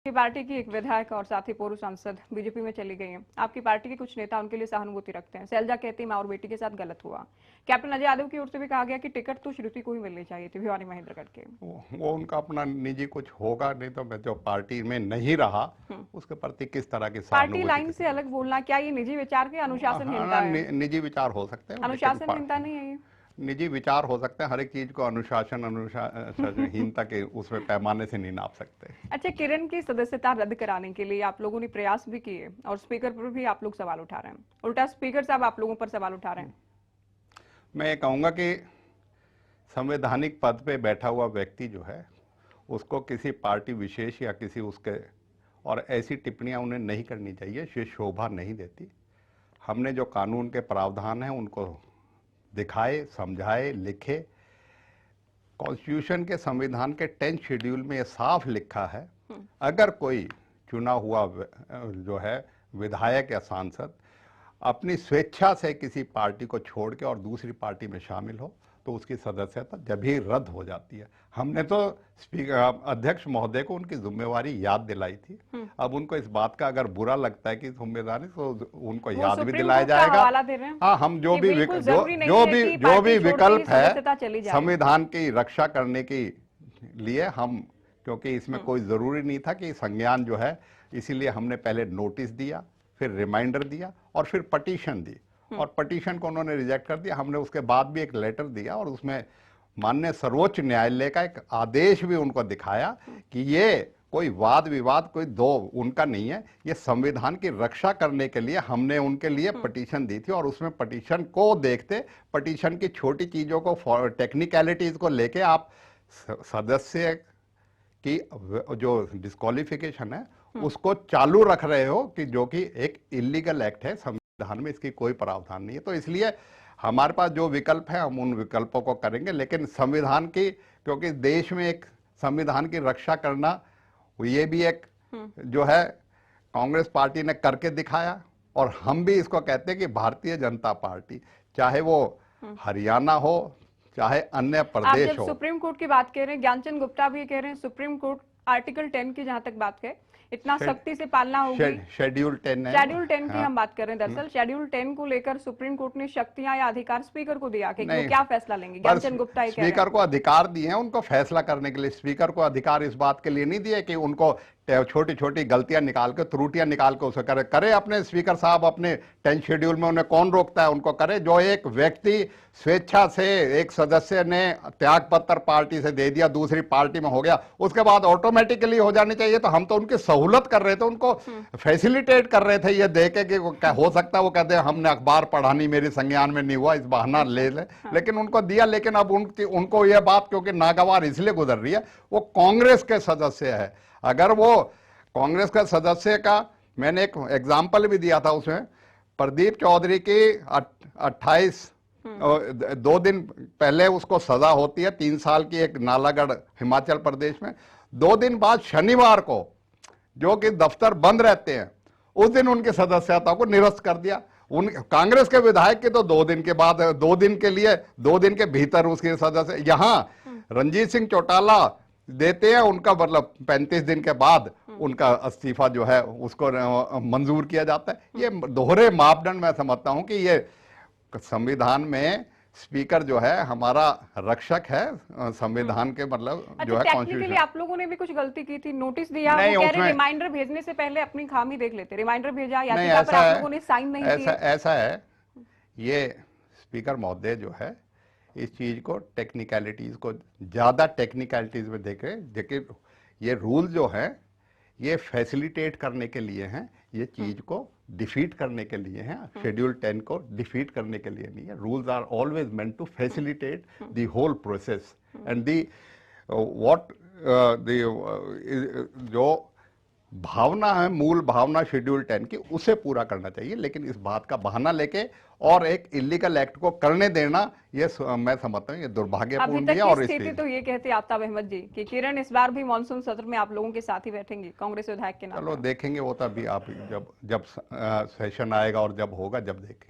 आपकी पार्टी की एक विधायक और साथ ही पूर्व सांसद बीजेपी में चली गई हैं। आपकी पार्टी के कुछ नेता उनके लिए सहानुभूति रखते हैं। शैलजा कहती माँ और बेटी के साथ गलत हुआ। कैप्टन अजय यादव की ओर से भी कहा गया कि टिकट तो श्रुति को ही मिलनी चाहिए थी, भिवानी महेंद्रगढ़ के। वो उनका अपना निजी कुछ होगा, नहीं तो मैं जो पार्टी में नहीं रहा उसके प्रति किस तरह की पार्टी सहानुभूति लाइन से अलग बोलना, क्या ये निजी विचार के अनुशासनहीनता है? निजी विचार हो सकते हैं, अनुशासनहीनता नहीं है ये? निजी विचार हो सकते हैं। हर एक चीज को अनुशासनहीनता के उसमें पैमाने से नहीं नाप सकते। अच्छा, किरण की सदस्यता रद्द कराने के लिए आप लोगों ने प्रयास भी किए और स्पीकर पर भी आप लोग सवाल उठा रहे हैं। उल्टा स्पीकर साहब आप लोगों पर सवाल उठा रहे हैं। मैं ये कहूंगा कि संवैधानिक पद पे बैठा हुआ व्यक्ति जो है उसको किसी पार्टी विशेष या किसी उसके और ऐसी टिप्पणियां उन्हें नहीं करनी चाहिए, ये शोभा नहीं देती। हमने जो कानून के प्रावधान हैं उनको दिखाए, समझाए, लिखे। कॉन्स्टिट्यूशन के संविधान के 10th शेड्यूल में ये साफ लिखा है, अगर कोई चुना हुआ जो है विधायक या सांसद अपनी स्वेच्छा से किसी पार्टी को छोड़ के और दूसरी पार्टी में शामिल हो तो उसकी सदस्यता जब ही रद्द हो जाती है। हमने तो स्पीकर अध्यक्ष महोदय को उनकी जिम्मेवारी याद दिलाई थी। अब उनको इस बात का अगर बुरा लगता है कि जिम्मेदारी, तो उनको याद भी दिलाया जाएगा। हाँ, हम जो भी विकल्प है संविधान की रक्षा करने के लिए, हम क्योंकि इसमें कोई जरूरी नहीं था कि संज्ञान जो है, इसीलिए हमने पहले नोटिस दिया, फिर रिमाइंडर दिया और फिर पटिशन दी, और पटिशन को उन्होंने रिजेक्ट कर दिया। हमने उसके बाद भी एक लेटर दिया और उसमें माननीय सर्वोच्च न्यायालय का एक आदेश भी उनको दिखाया कि ये कोई वाद विवाद कोई दो उनका नहीं है, ये संविधान की रक्षा करने के लिए हमने उनके लिए पटिशन दी थी। और उसमें पटिशन को देखते, पटिशन की छोटी चीजों को, टेक्निकलिटीज को लेके आप सदस्य की जो डिस्क्वालिफिकेशन है उसको चालू रख रहे हो, कि जो कि एक इलीगल एक्ट है। संविधान में इसकी कोई प्रावधान नहीं है। तो इसलिए हमारे पास जो विकल्प है हम उन विकल्पों को करेंगे, लेकिन संविधान की, क्योंकि देश में एक संविधान की रक्षा करना, ये भी एक जो है कांग्रेस पार्टी ने करके दिखाया। और हम भी इसको कहते हैं कि भारतीय जनता पार्टी, चाहे वो हरियाणा हो चाहे अन्य प्रदेश हो। आप जब सुप्रीम कोर्ट की बात कह रहे हैं, ज्ञानचंद गुप्ता भी कह रहे हैं सुप्रीम कोर्ट आर्टिकल 10 की जहां तक बात है इतना सख्ती से पालना होगी। शेड्यूल 10 है, शेड्यूल 10 की हम बात कर रहे हैं। दरअसल शेड्यूल 10 को लेकर सुप्रीम कोर्ट ने शक्तियां या अधिकार स्पीकर को दिया कि वो क्या फैसला लेंगे। ज्ञानचंद गुप्ता स्पीकर को अधिकार दिए हैं उनको फैसला करने के लिए। स्पीकर को अधिकार इस बात के लिए नहीं दिए कि उनको छोटी छोटी गलतियां निकाल के, त्रुटियां निकाल के उसे करे अपने स्पीकर साहब अपने 10th शेड्यूल में, उन्हें कौन रोकता है, उनको करे। जो एक व्यक्ति स्वेच्छा से, एक सदस्य ने त्याग पत्र पार्टी से दे दिया, दूसरी पार्टी में हो गया, उसके बाद ऑटोमेटिकली हो जानी चाहिए। तो हम तो उनकी सहूलत कर रहे थे, उनको फैसिलिटेट कर रहे थे, ये देखे कि हो सकता है वो कहते हैं हमने अखबार पढ़ा नहीं, मेरी संज्ञान में नहीं हुआ, इस बहाना ले ले। लेकिन उनको दिया। लेकिन अब उनको यह बात क्योंकि नागवार इसलिए गुजर रही है, वो कांग्रेस के सदस्य है। अगर वो कांग्रेस का सदस्य का, मैंने एक एग्जाम्पल भी दिया था उसमें, प्रदीप चौधरी की 28 2 दिन पहले उसको सजा होती है 3 साल की, एक नालागढ़ हिमाचल प्रदेश में। 2 दिन बाद शनिवार को, जो कि दफ्तर बंद रहते हैं, उस दिन उनकी सदस्यता को निरस्त कर दिया। उन कांग्रेस के विधायक की तो 2 दिन के बाद, 2 दिन के लिए, 2 दिन के भीतर उसके सदस्य। यहां रणजीत सिंह चौटाला देते हैं, उनका मतलब 35 दिन के बाद उनका इस्तीफा जो है उसको मंजूर किया जाता है। ये दोहरे मापदंड मैं समझता हूं कि ये संविधान में स्पीकर जो है हमारा रक्षक है संविधान के, मतलब जो है कॉन्स्टिट्यूशन। आप लोगों ने भी कुछ गलती की थी, नोटिस दिया, वो कह रहे रिमाइंडर भेजने से पहले अपनी खामी देख लेते। रिमाइंडर भेजा, याचिका पर आप लोगों ने साइन नहीं किए। ऐसा है, ये स्पीकर महोदय जो है इस चीज को, टेक्निकलिटीज को, ज्यादा टेक्निकलिटीज में देखे। देखिए, ये रूल जो है ये फैसिलिटेट करने के लिए हैं, ये चीज को डिफीट करने के लिए हैं। शेड्यूल 10 को डिफीट करने के लिए नहीं है। Rules are always meant to facilitate the whole process and the what जो भावना है, मूल भावना शेड्यूल 10 की, उसे पूरा करना चाहिए। लेकिन इस बात का बहाना लेके और एक इलीगल एक्ट को करने देना, ये मैं समझता हूँ ये दुर्भाग्यपूर्ण भी है। और स्थिति तो ये कहते आफ्ताब अहमद जी कि किरण इस बार भी मानसून सत्र में आप लोगों के साथ ही बैठेंगी कांग्रेस विधायक के नाम। चलो देखेंगे, वो तभी आप जब सेशन आएगा और जब होगा, जब देखेंगे।